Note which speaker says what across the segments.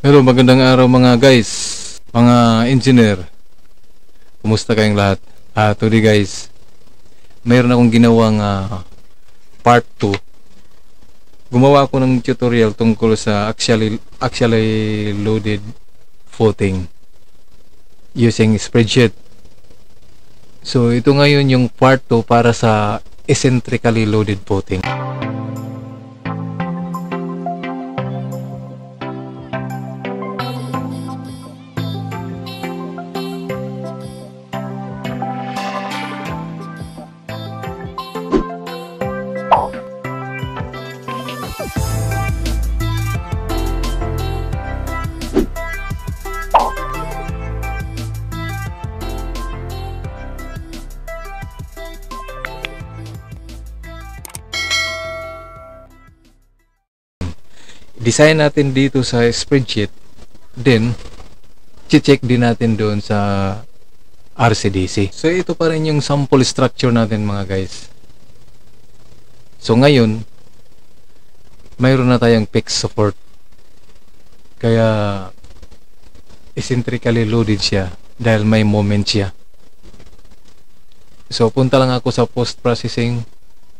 Speaker 1: Hello, magandang araw mga guys, mga engineer. Kumusta kayong lahat? Today guys, mayroon akong ginawang part 2. Gumawa ako ng tutorial tungkol sa axially loaded footing using spreadsheet. So ito ngayon yung part 2 para sa eccentrically loaded footing. Design natin dito sa spreadsheet, then check din natin doon sa RCDC. So ito pa rin yung sample structure natin mga guys. So ngayon mayroon na tayong fixed support, kaya eccentrically loaded siya dahil may moment siya. So punta lang ako sa post processing,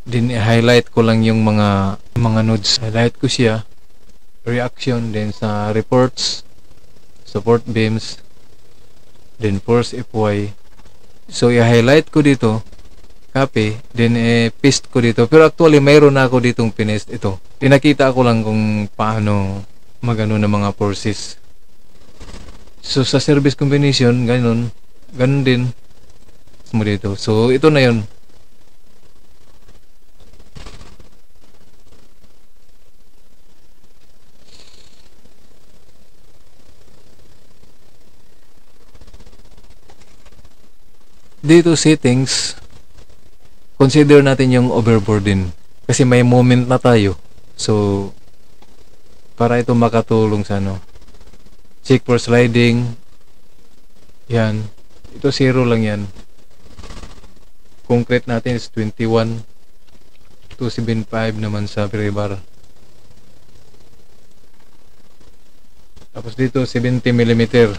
Speaker 1: din i-highlight ko lang yung mga nodes. Highlight ko siya, reaction, then sa reports, support beams, then force FY. So i-highlight ko dito, copy, then paste ko dito. Pero actually mayroon na ako ditong pinest ito. Pinakita ko lang kung paano magano ng mga forces. So sa service combination, ganun din mo dito. So ito na yun. Dito settings, consider natin yung overboarding kasi may moment na tayo. So para ito makatulong sa check for sliding, yan, ito 0 lang yan. Concrete natin is 21 275 naman sa rebar. Tapos dito 70 mm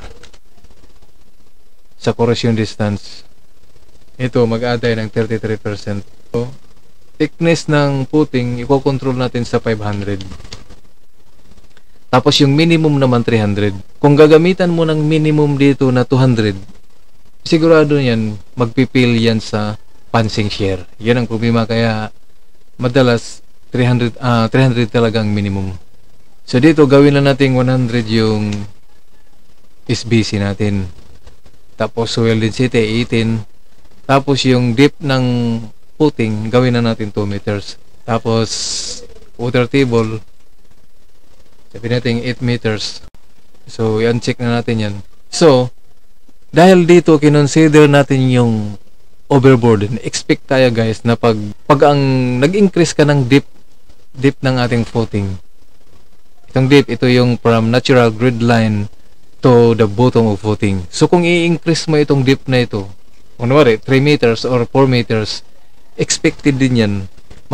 Speaker 1: sa corrosion distance. Ito mag-add tayo ng 33%. So, thickness ng footing i-control natin sa 500. Tapos yung minimum naman 300. Kung gagamitan mo ng minimum dito na 200, sigurado yan magpipil yan sa pansing shear. Yan ang problema, kaya madalas 300 talagang minimum. So dito gawin na natin 100 yung SBC natin. Tapos soil density 18. Tapos yung depth ng footing gawin na natin 2 meters. Tapos water table sabi natin 8 meters. So yan, check na natin yan. So dahil dito kinonsider natin yung overboard, expect tayo guys na pag ang nag-increase ka ng depth ng ating footing, itong depth, ito yung from natural grid line to the bottom of footing. So kung i-increase mo itong depth na ito, kunwari 3 meters or 4 meters, expected din yan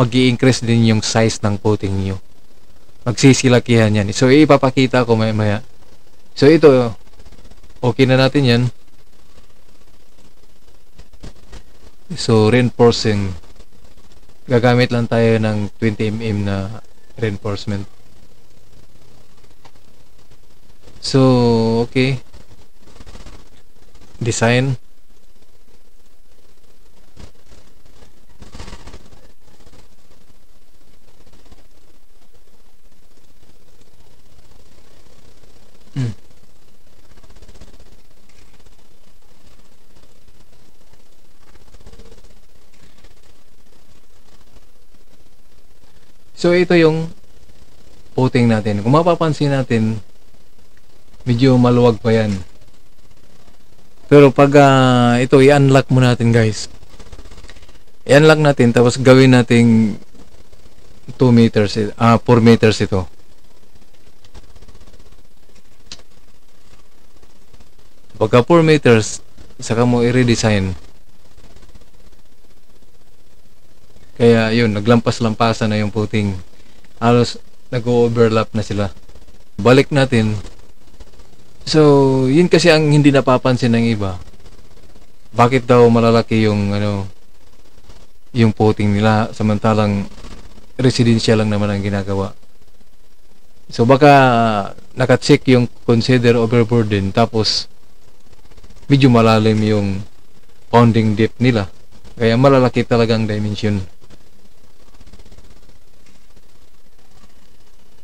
Speaker 1: mag-i-increase din yung size ng footing nyo, magsisilakihan yan. So ipapakita ko maya. So ito okay na natin yan. So reinforcing, gagamit lang tayo ng 20 mm na reinforcement. So okay, design. So ito yung footing natin. Kung mapapansin natin, medyo maluwag pa yan. Pero pag ito i-unlock mo natin guys, i-unlock natin, tapos gawin natin 2 meters, 4 meters ito. Pagka 4 meters, saka mo i-redesign. Kaya yun, naglampas-lampasan na yung footing. Halos nag-overlap na sila. Balik natin So, yun kasi ang hindi napapansin ng iba. Bakit daw malalaki yung yung puting nila samantalang residential lang naman ang ginagawa. So baka naka-check yung consider overburden tapos medyo malalim yung pounding depth nila. Kaya malalaki talagang dimension.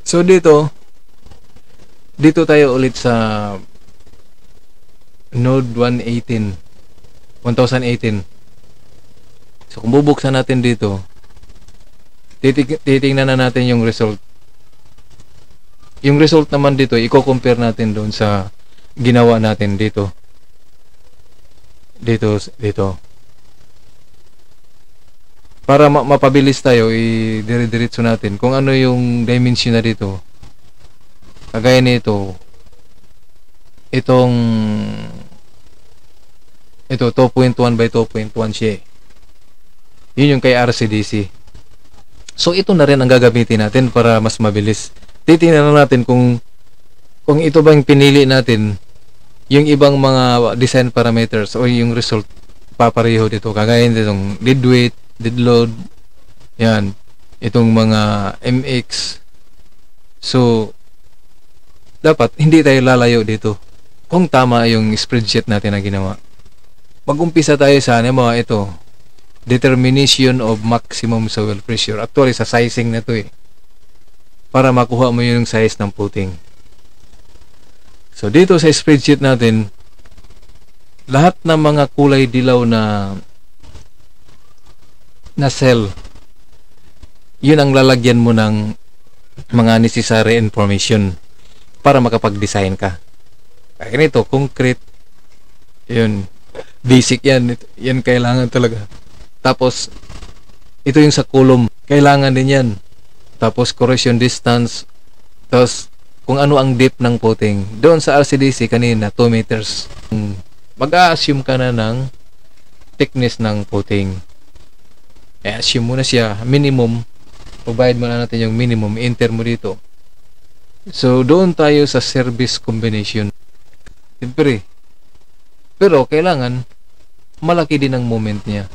Speaker 1: So dito tayo ulit sa node 1018. So kung bubuksan natin dito, titingnan na natin yung result. Yung result naman dito, i-compare natin doon sa ginawa natin dito. Dito. Para mapabilis tayo, i-dire-diretso natin kung ano yung dimension na dito. Kagaya nito, ito 2.1 by 2.1 siya. Yun yung kay RCDC. So ito na rin ang gagamitin natin para mas mabilis. Titingnan natin kung ito bang pinili natin, yung ibang mga design parameters o yung result papareho dito. Kagaya nitong dead weight, dead load, yan, itong mga MX. So dapat hindi tayo lalayo dito kung tama yung spreadsheet natin na ginawa. Mag-umpisa tayo sa ito, determination of maximum soil pressure. Actually sa sizing na to para makuha mo yung size ng puting. So dito sa spreadsheet natin, lahat ng mga kulay dilaw na cell, yun ang lalagyan mo ng mga necessary information para makapag-design ka. Kaya nito, concrete, yun, basic yan kailangan talaga. Tapos ito yung sa column, kailangan din yan. Tapos corrosion distance, tapos kung ano ang depth ng puting. Doon sa RCDC kanina 2 meters. Mag-a-assume ka na ng thickness ng puting. Assume mo na siya minimum, provide mo na natin yung minimum, enter mo dito. So doon tayo sa service combination. Siyempre, pero kailangan malaki din ang moment niya.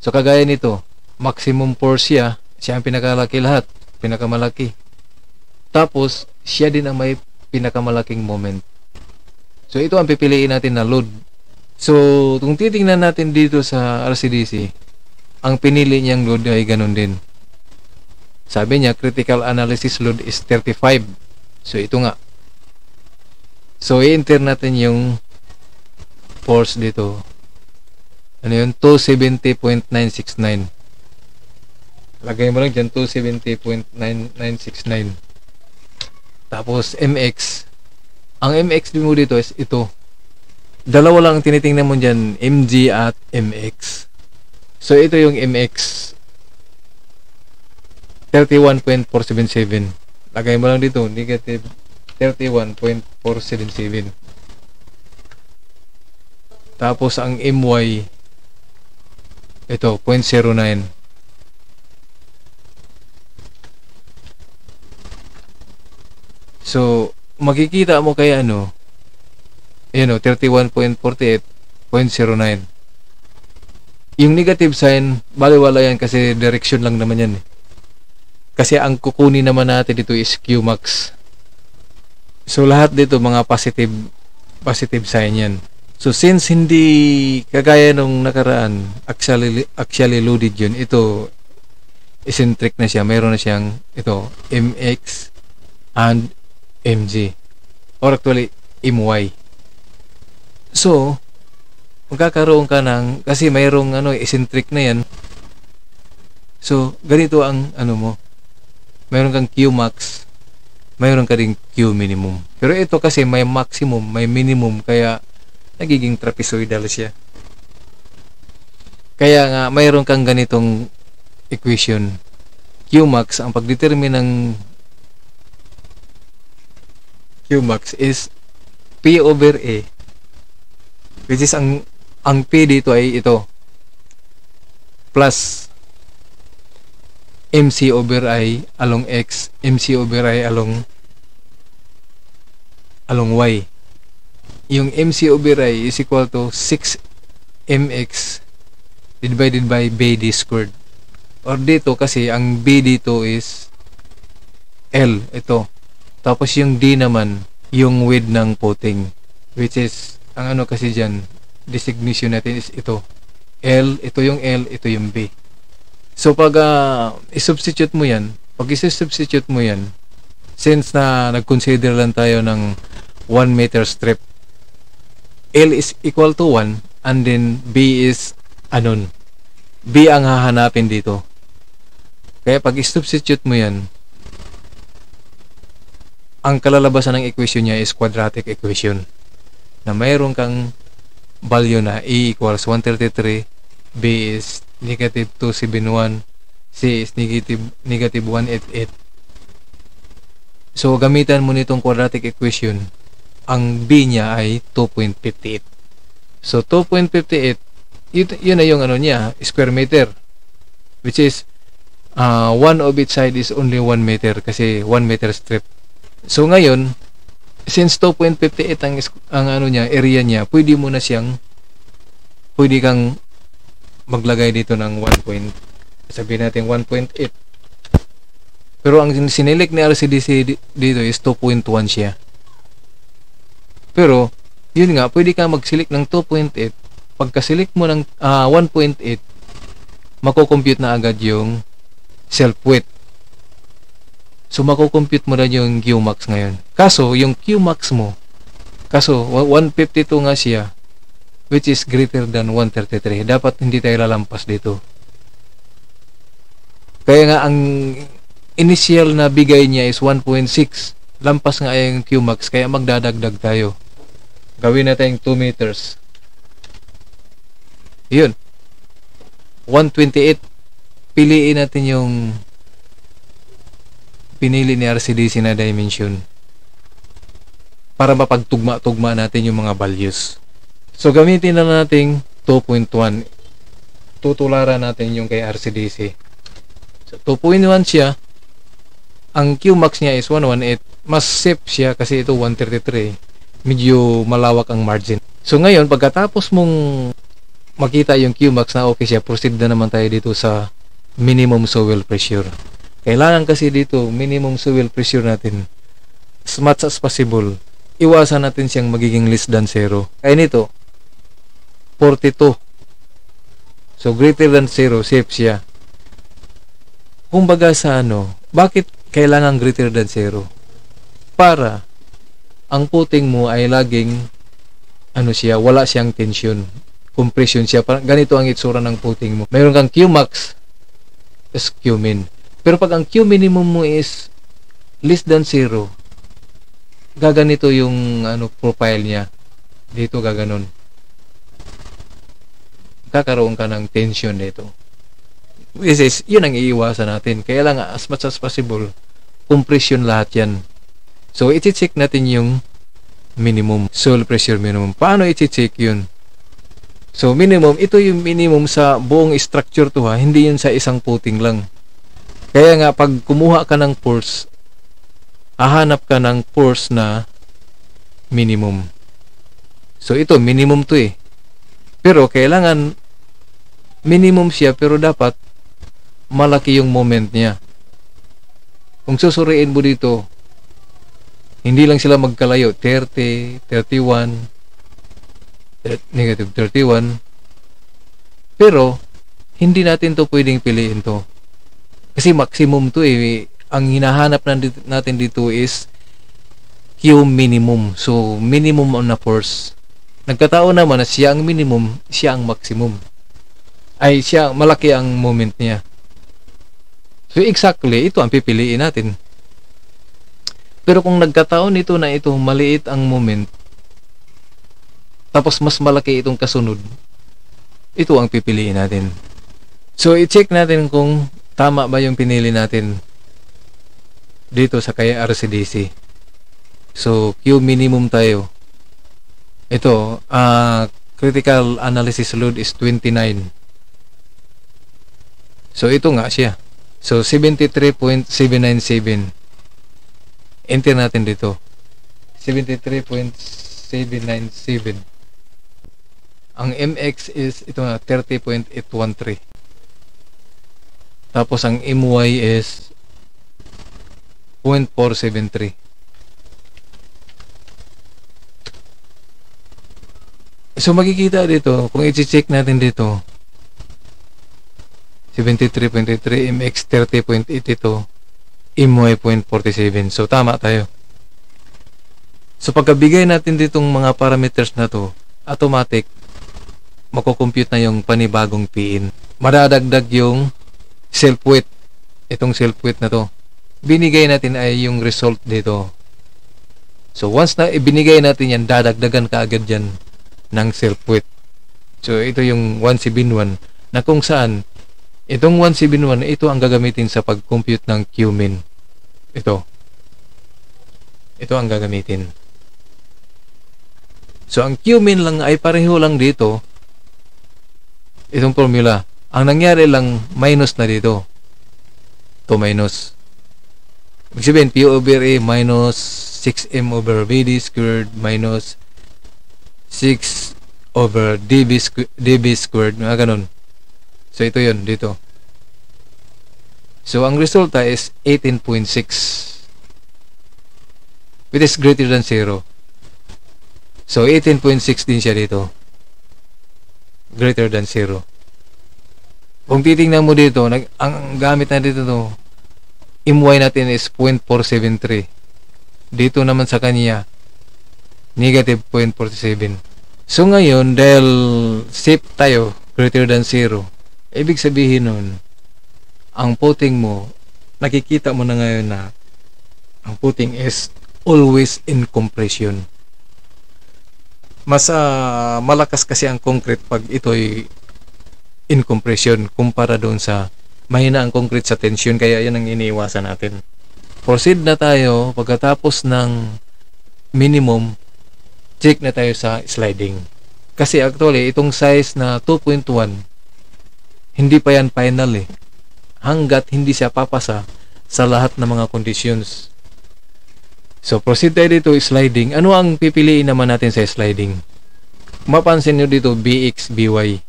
Speaker 1: So kagaya nito, maximum force siya ang pinakalaki lahat, pinakamalaki. Tapos siya din ang may pinakamalaking moment. So ito ang pipiliin natin na load. So kung titingnan natin dito sa RCDC, ang pinili niyang load ay ganun din. Sabi niya critical analysis load is 35. So ito nga. So i-enter natin yung force dito. Ano yun? 270.969. Lagay mo lang dyan 270.969. Tapos MX. Ang MX mo dito is ito. Dalawa lang ang tinitingnan mo dyan, MG at MX. So ito yung MX 31.477. Lagay mo lang dito negative 31.477. Tapos ang MY ito 0.09. So makikita mo kay 31.48.09. Yung negative sign baliwala yan kasi direction lang naman yan Kasi ang kukunin naman natin dito is Qmax. So lahat dito mga positive sign yan. So since hindi kagaya nung nakaraan actually loaded yun, ito eccentric na siya, mayroon na siyang ito MX and MG or actually MY. So magkakaroon ka ng, kasi mayroong eccentric na yan. So ganito ang mo, mayroon kang Qmax, mayroon ka ding Q minimum. Pero ito kasi may maximum, may minimum, kaya nagiging trapezoidal siya. Kaya nga mayroon kang ganitong equation. Qmax, ang pagdetermine ng Qmax is P over A, which is ang P dito ay ito plus MC over I along X, MC over I along along Y. Yung MC over I is equal to 6mx divided by BD squared. Or dito kasi, ang B dito is L, ito. Tapos yung D naman, yung width ng puting. Which is, ang ano kasi dyan, designation natin is ito. L, ito yung L, ito yung B. So pag i-substitute mo yan, since na nag-consider lang tayo ng 1 meter strip, L is equal to 1, and then B is anon. B ang hahanapin dito. Kaya pag i-substitute mo yan, ang kalalabasan ng equation niya is quadratic equation. Na mayroon kang value na A equals 133, B is negative 271, C is negative 188. So, gamitan mo nitong quadratic equation. Ang B niya ay 2.58. So, 2.58, yun na yung ano niya, square meter. Which is, one of each side is only 1 meter kasi 1 meter strip. So, ngayon, since 2.58 ang ano niya, area niya, pwede kang maglagay dito ng 1.8. Pero ang sinelect ni RCDC dito is 2.1 siya. Pero, yun nga, pwede kang mag-select ng 2.8. Pagka-select mo ng 1.8, mako-compute na agad yung self-weight. So, mako-compute mo na yung Qmax ngayon. Kaso, yung Qmax mo, 152 nga siya, which is greater than 133. Dapat hindi tayo lalampas dito. Kaya nga, ang initial na bigay niya is 1.6. Lampas nga yung Qmax, kaya magdadagdag tayo. Gawin natin 2 meters. Yun. 128. Piliin natin yung pinili ni RCDC na dimension para mapagtugma-tugma natin yung mga values. So, gamitin na natin 2.1. Tutularan natin yung kay RCDC. So, 2.1 siya. Ang Qmax niya is 118. Mas safe siya kasi ito 133. Medyo malawak ang margin. So, ngayon, pagkatapos mong makita yung Qmax na okay siya, proceed na naman tayo dito sa minimum soil pressure. Kailangan kasi dito, minimum soil pressure natin, as much as possible, iwasan natin siyang magiging less than 0. Kaya nito, 42. So, greater than 0, safe siya. Kumbaga sa bakit kailangan greater than 0? Para, ang puting mo ay laging, wala siyang tension. Compression siya. Ganito ang itsura ng puting mo. Mayroon kang Qmax, is Qmin. Pero pag ang Q minimum mo is less than 0, gaganito yung profile niya. Dito gaganon. Kakaroon ka ng tension dito. Yun ang iiwasan natin. Kaya lang as much as possible, compression lahat yan. So, iti-check natin yung minimum, soil pressure minimum. Paano iti-check yun? So, minimum, ito yung minimum sa buong structure to ha. Hindi yun sa isang puting lang. Kaya nga, pag kumuha ka ng force, hahanap ka ng force na minimum. So, ito, minimum to eh. Pero, kailangan minimum siya, pero dapat malaki yung moment niya. Kung susuriin mo dito, hindi lang sila magkalayo, 30, 31, negative 31. Pero, hindi natin to pwedeng piliin to. Kasi maximum to eh. Ang hinahanap natin dito is Q minimum. So, minimum on a force. Nagkataon naman na siya ang minimum, siya ang maximum. Ay, siya, malaki ang moment niya. So, exactly, ito ang pipiliin natin. Pero kung nagkataon ito na ito, maliit ang moment, tapos mas malaki itong kasunod, ito ang pipiliin natin. So, i-check natin kung tama ba yung pinili natin dito sa kay RCDC. So, Q minimum tayo. Ito, critical analysis load is 29. So, ito nga siya. So, 73.797. Enter natin dito. 73.797. Ang MX is ito na 30.813. Tapos ang MY is 0.473. So makikita dito, kung i-check natin dito, 73.83, MX 30.82, MY 0.47. So tama tayo. So pagkabigay natin ditong mga parameters na to, automatic mako-compute na yung panibagong PIN. Madadagdag yung self-weight. Itong self-weight na to. Binigay natin ay yung result dito. So once na ibinigay natin yan, dadagdagan ka agad yan ng self-weight. So ito yung 171 na kung saan itong 171 ito ang gagamitin sa pag-compute ng Q-min. Ito ang gagamitin. So ang Q-min lang ay pareho lang dito. Itong formula. Ang nangyari lang minus na dito. Ito minus. Ibig sabihin P over A minus 6M over BD squared minus 6 over DB squared, mga ganun. So ito yun dito. So ang resulta is 18.6, which is greater than 0. So 18.6 din siya dito, greater than 0. Kung titingnan mo dito, ang gamit na dito to, MY natin is 0.473. Dito naman sa kanya negative 0.47. So ngayon, dahil safe tayo, greater than 0, ibig sabihin nun, ang putting mo, nakikita mo na ngayon na ang putting is always in compression. Mas malakas kasi ang concrete pag ito'y in compression kumpara doon sa mahina ang concrete sa tension, kaya yan ang iniiwasan natin. Proceed na tayo. Pagkatapos ng minimum, check na tayo sa sliding. Kasi actually, itong size na 2.1, hindi pa yan final eh. Hanggat hindi siya papasa sa lahat ng mga conditions. So, proceed tayo dito, sliding. Ano ang pipiliin naman natin sa sliding? Mapansin nyo dito, BX, BY.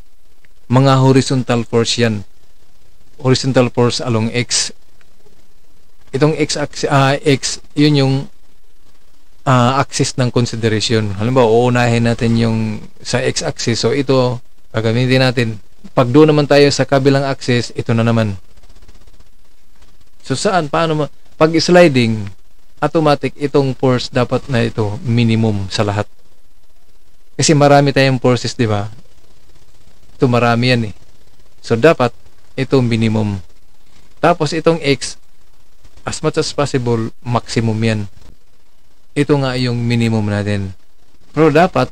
Speaker 1: Mga horizontal force yan. Horizontal force along X. Itong X, yun yung axis ng consideration. Halimbawa, uunahin natin yung sa x-axis. So, ito, gagamitin natin. Pag doon naman tayo sa kabilang axis, ito na naman. So, saan? Paano? Pag sliding, automatic, itong force dapat na ito, minimum sa lahat. Kasi marami tayong forces, di ba? Ito, marami yan eh. So, dapat, ito minimum. Tapos, itong x, as much as possible, maximum yan. Ito nga yung minimum natin. Pero dapat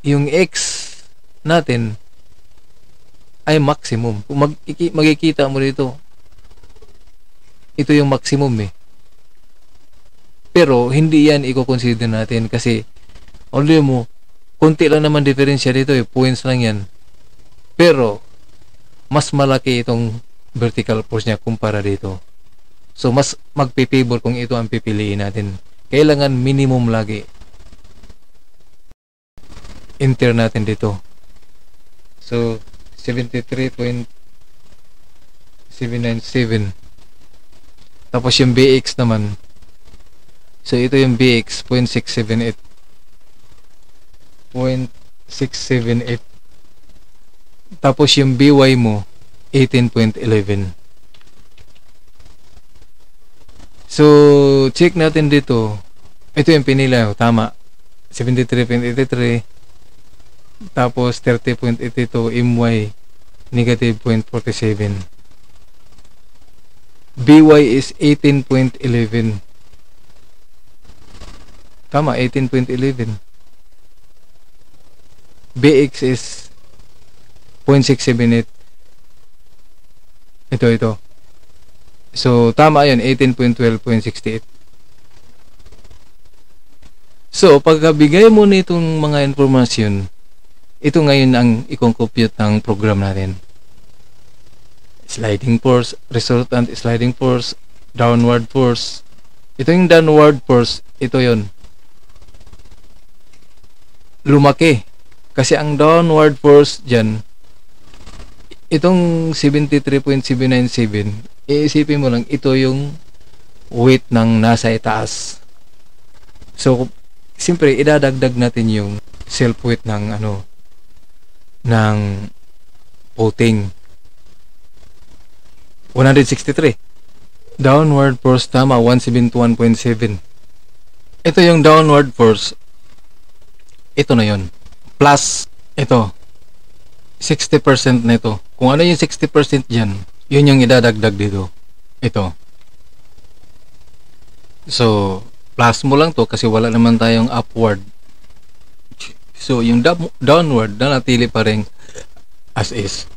Speaker 1: yung X natin ay maximum. Kung magkikita mo dito, ito yung maximum eh. Pero hindi yan i-consider natin kasi only mo, konti lang naman diferensya dito eh. Points lang yan. Pero mas malaki itong vertical force niya kumpara dito. So mas magpipavor kung ito ang pipiliin natin. Kailangan minimum lagi. Enter natin dito. So 73.797. Tapos yung BX naman. So ito yung BX 0.678. 0.678. Tapos yung BY mo 18.11. So, check natin dito. Ito yung pinila. Tama. 73.83. Tapos, 30.82. MY, negative 0.47. BY is 18.11. Tama, 18.11. BX is 0.678. Ito. So, tama yun, 18.12.68. So, pagkabigay mo nitong mga informasyon, ito ngayon ang i-compute ng program natin. Sliding force, resultant sliding force, downward force. Ito yung downward force, ito yon, lumaki. Kasi ang downward force dyan, itong 73.797, iisipin mo lang, ito yung weight ng nasa itaas. So, siyempre, idadagdag natin yung self-weight ng ng puting. 163. Downward force, tama, 171.7. Ito yung downward force. Ito na yon. Plus, ito, 60% na ito. Kung ano yung 60% dyan, yun yung idadagdag dito. Ito. So, plus mo lang to kasi wala naman tayong upward. So, yung downward na natili pa rin as is.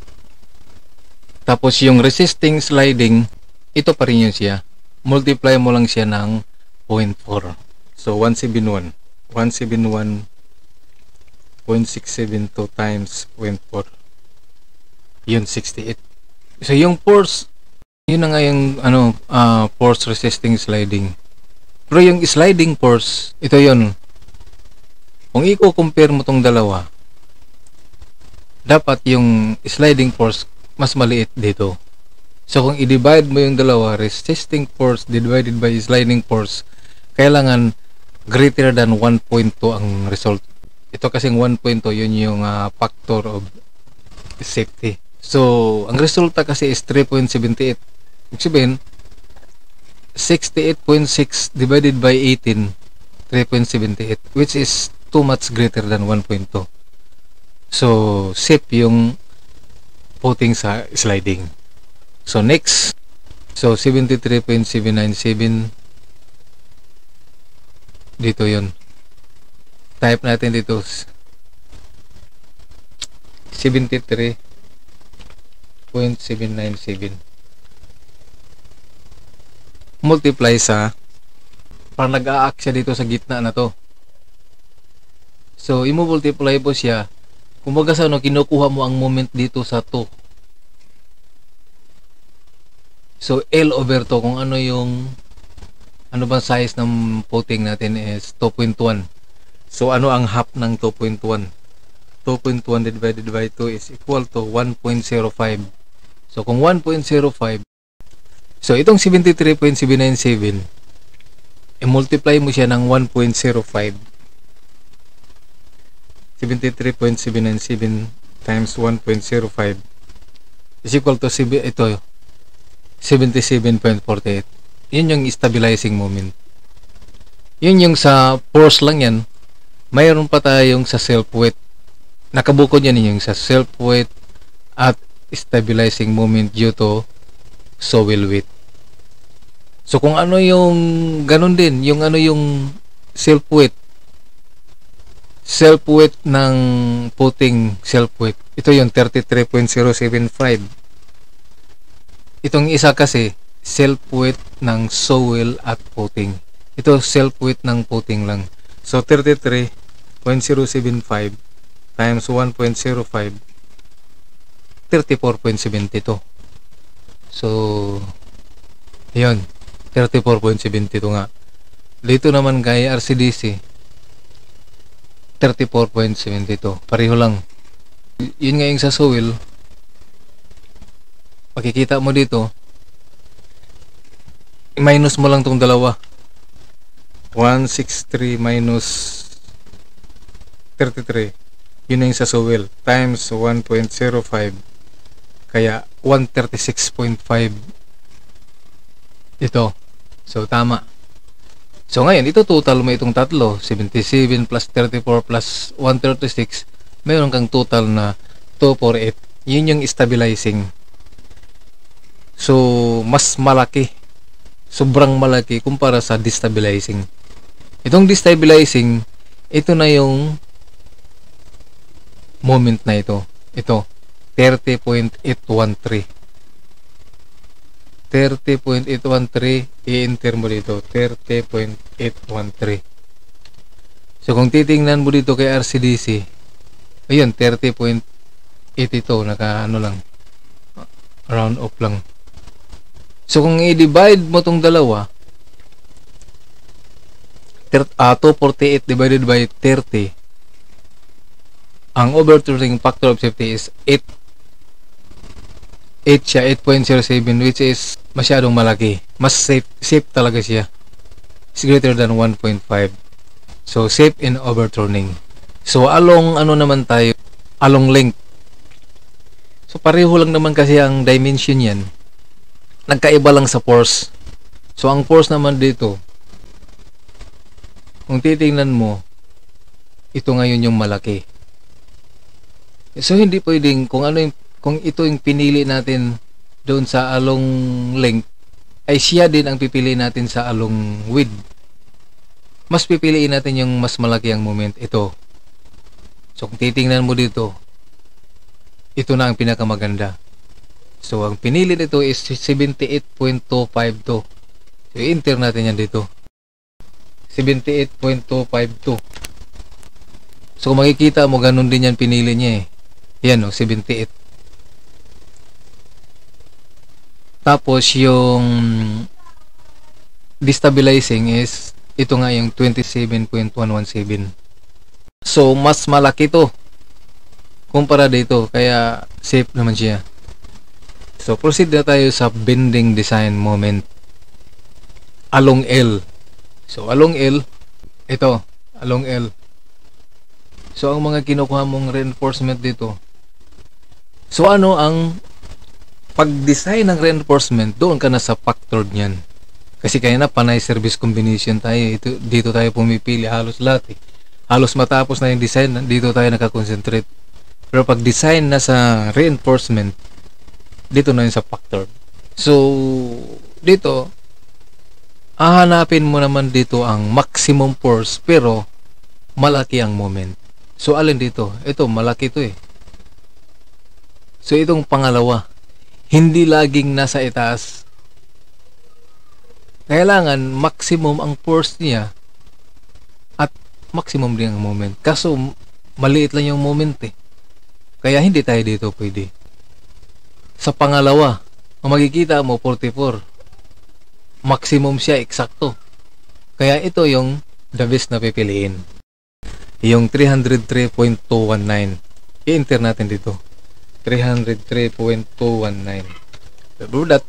Speaker 1: Tapos, yung resisting sliding, ito pa rin yun siya. Multiply mo lang siya ng 0.4. So, 171. 171.672 times 0.4. Yun, 68. So, yung force, yun na nga yung force resisting sliding. Pero yung sliding force, ito yun. Kung i-compare mo tong dalawa, dapat yung sliding force mas maliit dito. So kung i-divide mo yung dalawa, resisting force divided by sliding force, kailangan greater than 1.2 ang result. Ito kasing 1.2, yun yung factor of safety. So ang resulta kasi is 3.78. Ibig sabihin, 68.6 divided by 18, 3.78, which is too much greater than 1.2. So, safe yung putting sa sliding. So, next. So, 73.797. Dito yun. Type natin dito. 73.797. Multiply sa parang nag-a-act siya dito sa gitna na to. So, i-multiply po siya. Kumbaga sa kinukuha mo ang moment dito sa 2. So, L over 2, kung ano ba size ng puting natin is 2.1. So, ano ang half ng 2.1? 2.1 divided by 2 is equal to 1.05. So, kung 1.05, so, itong 73.797, i-multiply mo siya ng 1.05. 73.797 times 1.05 is equal to 77.48. Yun yung stabilizing moment. Yun yung sa force lang yan. Mayroon pa tayong sa self-weight. Nakabukod yan yung sa self-weight at stabilizing moment due to soil weight. So kung ano yung ganun din, yung self-weight ng puting self-weight, ito yung 33.075. Itong isa kasi self-weight ng soil at puting. Ito self-weight ng puting lang. So 33.075 times 1.05, 34.72. So, yun, 34.72 nga. Dito naman kay RCDC, 34.72. Pareho lang. Yun nga yung sa soil, makikita mo dito, minus mo lang tong dalawa. 163 minus 33. Yun na yung sa soil. Times 1.05. Kaya 136.5 ito. So tama. So ngayon ito total mo itong tatlo, 77 plus 34 plus 136, mayroon kang total na 248. Yun yung stabilizing. So mas malaki, sobrang malaki kumpara sa destabilizing. Itong destabilizing, ito na yung moment na ito. Ito 30.813. 30.813, i-enter mo dito 30.813. So kung titingnan mo dito kay RCDC, ayun 30.8 ito, naka lang, round off lang. So kung i-divide mo tong dalawa, 248 divided by 30, ang overturning factor of safety is 8 siya, 8.07, which is masyadong malaki. Mas safe talaga siya. It's greater than 1.5. So safe in overturning. So along ano naman tayo, along length. So pareho lang naman kasi ang dimension yan. Nagkaiba lang sa force. So ang force naman dito, kung titingnan mo, ito ngayon yung malaki. So hindi pwedeng kung ito yung pinili natin doon sa along length, ay siya din ang pipili natin sa along width. Mas pipiliin natin yung mas malaki ang moment, ito. So kung titingnan mo dito, ito na ang pinakamaganda. So ang pinili dito is 78.252. So i-enter natin yan dito, 78.252. So kung makikita mo, ganun din yan pinili niya eh. Yan o, 78. Tapos yung destabilizing is ito nga yung 27.117. So mas malaki to kumpara dito, kaya safe naman siya. So proceed na tayo sa bending design moment along L. So along L, ito along L. So ang mga kinukuha mong reinforcement dito, so ano ang pag-design ng reinforcement, doon ka na sa factor niyan. Kasi kaya na panay service combination tayo. Dito tayo pumipili halos lahat eh. Halos matapos na yung design, dito tayo nakakonsentrate. Pero pag design na sa reinforcement, dito na yun sa factor. So dito, hahanapin mo naman dito ang maximum force pero malaki ang moment. So alin dito? Ito, malaki to eh. So itong pangalawa, hindi laging nasa itaas. Kailangan maximum ang force niya at maximum din ang moment. Kaso maliit lang yung moment eh. Kaya hindi tayo dito pwede. Sa pangalawa, ang makikita mo 44. Maximum siya, eksakto. Kaya ito yung the best na pipiliin. Yung 303.219. I-enter natin dito. 303.219. Before that,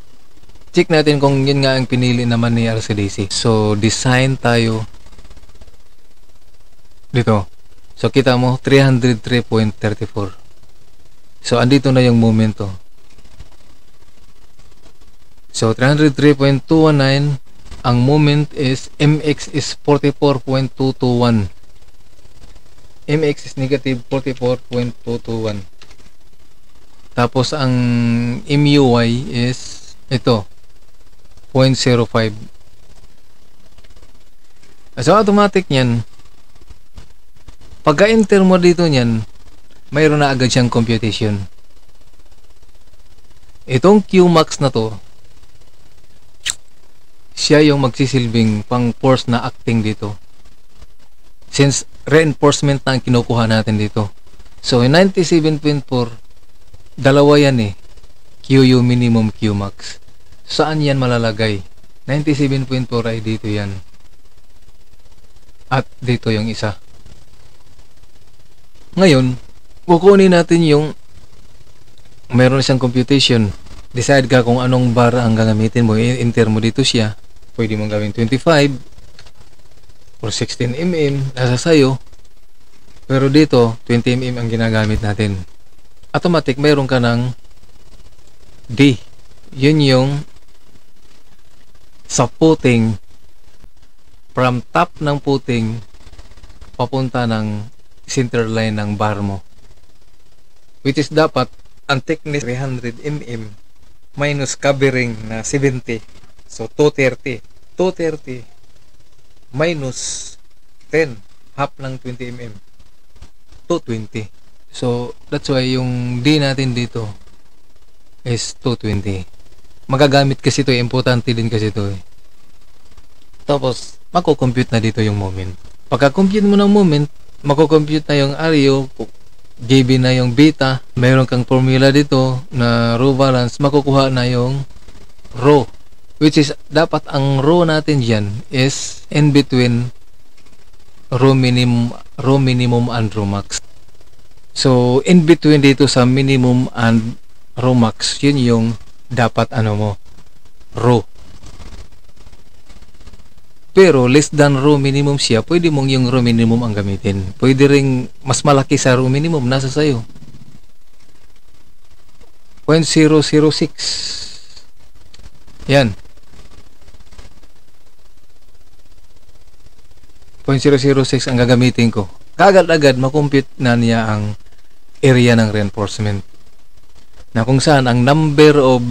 Speaker 1: check natin kung yun nga ang pinili naman ni RCDC. So design tayo dito. So kita mo 303.34. So andito na yung momento. So 303.219, ang moment is MX is 44.221. MX is negative 44.221. Tapos ang MUY is ito 0.05. So automatic niyan, pagka-enter mo dito niyan, mayroon na agad siyang computation. Itong Qmax na to, siya yung magsisilbing pang force na acting dito, since reinforcement na ang kinukuha natin dito. So 97.4, dalawa yan eh, QU minimum, Qmax. Saan yan malalagay? 97.4 ay dito yan, at dito yung isa. Ngayon kukunin natin yung meron siyang computation. Decide ka kung anong bar ang gagamitin mo. I-enter mo dito siya. Pwede mong gawin 25 or 16 mm, nasa sayo. Pero dito 20 mm ang ginagamit natin. Automatic mayroon ka ng D. Yun yung sa puting, from top ng puting papunta ng center line ng bar mo, which is dapat ang thickness 300 mm minus covering na 70. So 230 minus 10, half ng 20 mm, 220. So that's why yung D natin dito is 220. Magagamit kasi ito, importante din kasi ito eh. Tapos mako-compute na dito yung moment. Pagka-compute mo ng moment, mako-compute na yung RU, GB na yung beta, mayroon kang formula dito na row balance, makukuha na yung row, which is dapat ang row natin dyan is in between raw minimum and raw max. So, in between dito sa minimum and raw max, yun yung dapat ano mo, raw. Pero less than raw minimum siya, pwede mong yung raw minimum ang gamitin. Pwede ring mas malaki sa raw minimum, nasa sayo. 0.006. Yan. 0.006 ang gagamitin ko. Kagad-agad makompute na niya ang area ng reinforcement. Na kung saan ang number of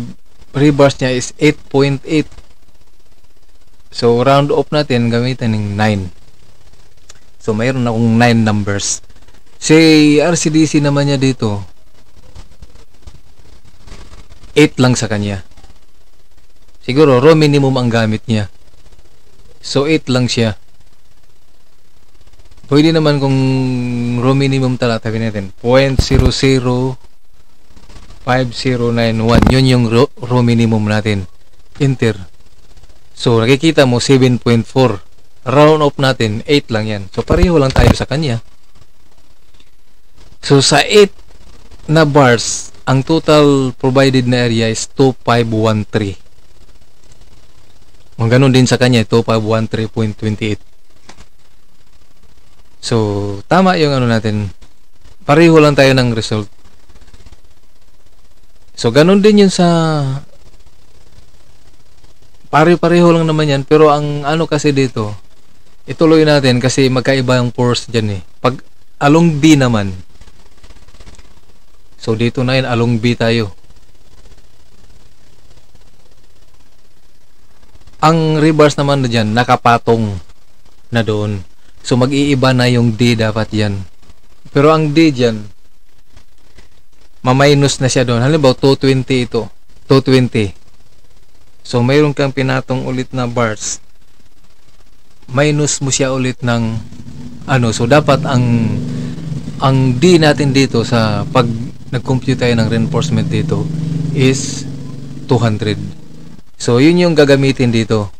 Speaker 1: rebars niya is 8.8. So round off natin gamitin ng 9. So mayroon akong 9 numbers. Si RCDC naman niya dito 8 lang sa kanya. Siguro raw minimum ang gamit niya. So 8 lang siya. Pwede naman kung raw minimum talaga, sabi natin 0.005091. Yun yung raw minimum natin. Enter. So nakikita mo 7.4. Round off natin 8 lang yan. So pareho lang tayo sa kanya. So sa 8 na bars, ang total provided na area is 2513. Kung ganun din sa kanya, 2513.28. So, tama yung ano natin. Pareho lang tayo ng result. So, ganun din yun sa pare-pareho lang naman yan. Pero ang ano kasi dito, ituloy natin kasi magkaiba yung force dyan eh. Pag along B naman, so dito na yun, along B tayo. Ang reverse naman na dyan, nakapatong na doon. So mag-iiba na yung D dapat yan. Pero ang D dyan, ma-minus na siya doon. Halimbawa 220 ito, 220. So mayroon kang pinatong ulit na bars. Minus mo siya ulit ng ano. So dapat ang D natin dito sa pag nag-compute tayo ng reinforcement dito is 200. So yun yung gagamitin dito.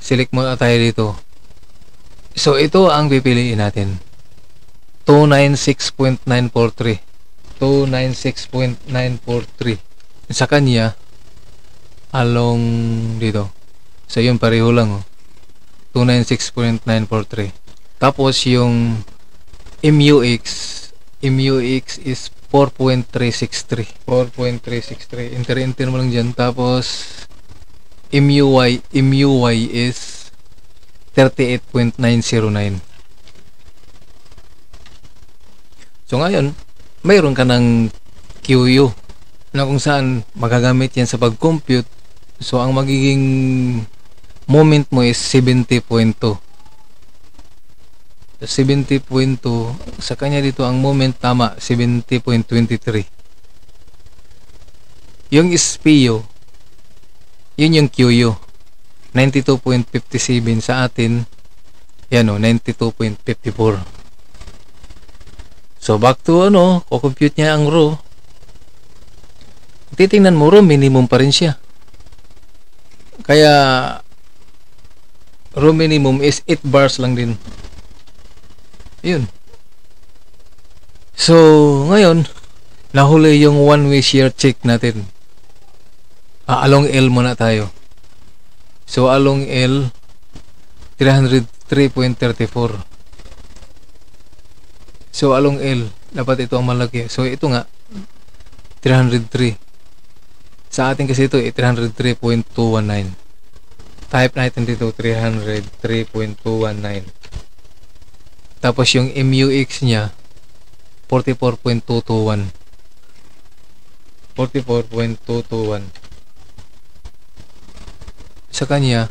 Speaker 1: Select mo na tayo dito. So ito ang pipiliin natin. 296.943. 296.943. Sa kanya along dito. So yun pareho lang 296.943. Tapos yung MUX is 4.363. 4.363. Enter mo lang dyan. Tapos MUY is 38.909. So ngayon, mayroon ka ng QU na kung saan magagamit yan sa pag-compute. So ang magiging moment mo is 70.2. 70.2 sa kanya dito ang moment tama 70.23. Yung SPU, yun yung QU 92.57 sa atin. Yan o, 92.54. So back to ano, compute niya ang raw. Titingnan mo raw minimum pa rin siya. Kaya raw minimum is 8 bars lang din. Yun. So ngayon nahuli yung one way shear check natin. Along L muna tayo. So along L 303.34. So along L dapat ito ang malaki. So ito nga 303. Sa atin kasi ito 303.219. Type natin dito 303.219. Tapos yung MUX nya 44.221. 44.221. Sa kanya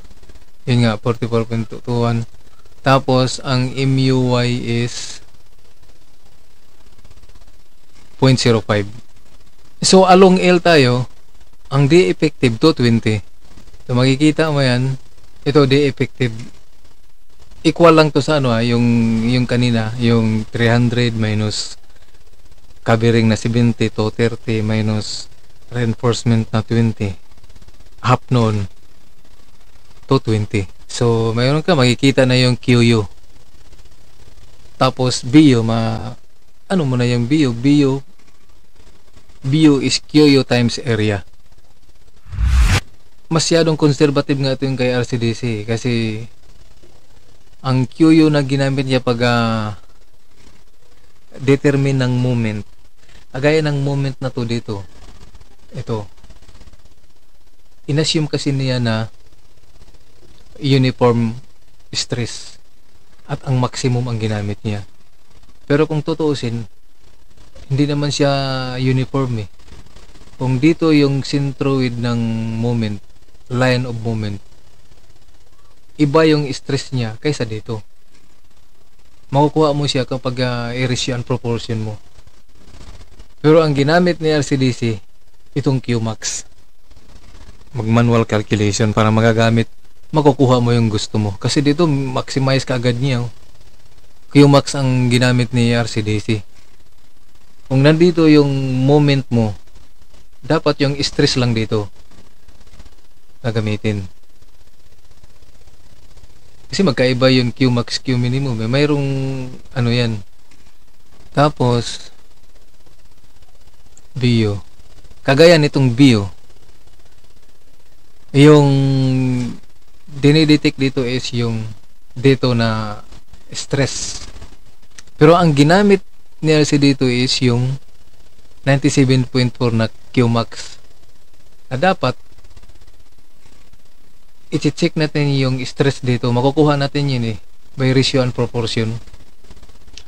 Speaker 1: yun nga 44.221. Tapos ang MUY is 0.05. So along L tayo, ang D effective 220. So makikita mo yan, ito D effective equal lang to sa ano yung kanina, yung 300 minus covering na 70 to 30 minus reinforcement na 20, half noon 220. So mayroon ka makikita na yung QU Tapos bio, ano mo na yung bio is QU times area. Masyadong conservative nga ito yung kay RCDC kasi ang QU na ginamit niya pag determine ng moment, agaya ng moment na to dito, ito, inassume kasi niya na uniform stress at ang maximum ang ginamit niya. Pero kung tutuusin, hindi naman siya uniform eh. Kung dito yung centroid ng moment, line of moment, iba yung stress niya kaysa dito. Makukuha mo siya kapag i-ratio ang proportion mo. Pero ang ginamit ni RCDC, itong Qmax. Mag-manual calculation para makukuha mo yung gusto mo. Kasi dito, maximize ka agad niya. Qmax ang ginamit ni RCDC. Kung nandito yung moment mo, dapat yung stress lang dito na gamitin. Kasi magkaiba yung Qmax, Q minimum. Mayroong ano yan. Tapos, bio. Kagaya nitong bio. Yung dinidetect dito is yung dito na stress. Pero ang ginamit ni RC dito is yung 97.4 na Qmax. Na dapat i-check natin yung stress dito. Makukuha natin yun by ratio and proportion.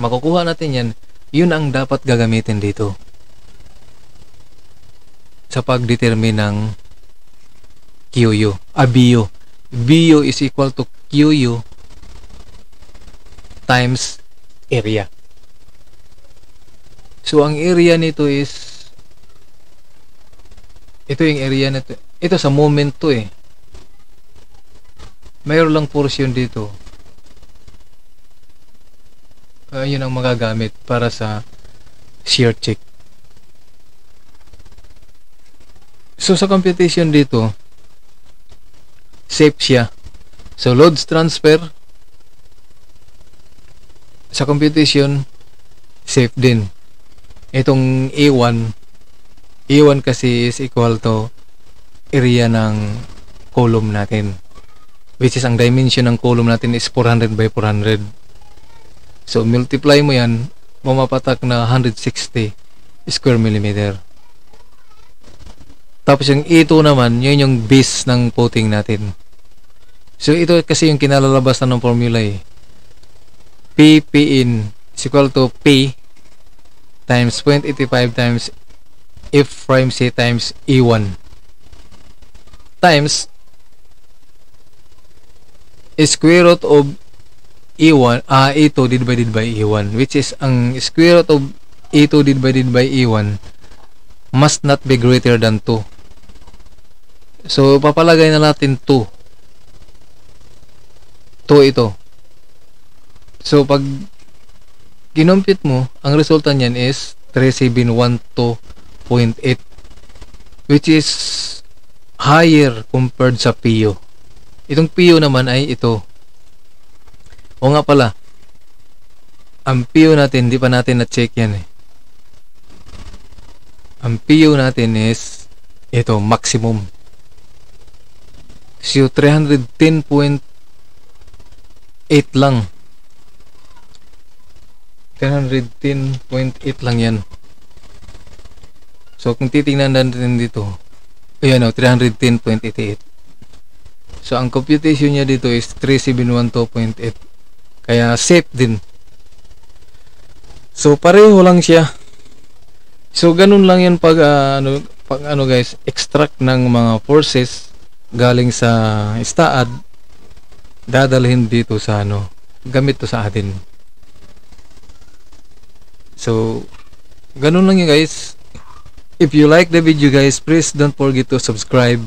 Speaker 1: Makukuha natin yan. Yun ang dapat gagamitin dito sa pag-determine ng QU. Bio. Bio is equal to QU times area. So, ang area nito is ito yung area nito. Ito sa moment to eh. Mayroon lang portion dito. Yun ang magagamit para sa shear check. So, sa computation dito, safe siya. So, loads transfer sa computation, safe din. Itong A1 kasi is equal to area ng column natin. Which is ang dimension ng column natin is 400 by 400. So, multiply mo yan, mamapatak na 160 square millimeter. Tapos yung E2 naman, yun yung base ng footing natin. So, ito kasi yung kinalalabasan ng formula eh. PPin is equal to P times 0.85 times F prime C times E1 times square root of E1, E2 divided by E1, which is ang square root of E2 divided by E1 must not be greater than 2. So, papalagay na natin 2 ito. So, pag kinompute mo, ang resulta niyan is 3712.8, which is higher compared sa PU. Itong PU naman ay ito. O nga pala, ang PU natin, di pa natin na-check yan eh. Ang PU natin is ito, maximum. So, 310.8 lang. 310.8 lang yan. So, kung titingnan natin dito, ayan o, 310.88. So, ang computation niya dito is 3712.8. Kaya, safe din. So, pareho lang siya. So, ganun lang yan pag guys, extract ng mga forces galing sa STAAD, dadalhin dito sa gamit to sa atin. So, ganun lang yun guys. If you like the video guys, please don't forget to subscribe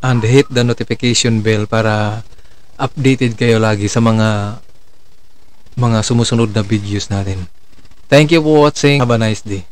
Speaker 1: and hit the notification bell para updated kayo lagi sa mga sumusunod na videos natin. Thank you for watching. Have a nice day.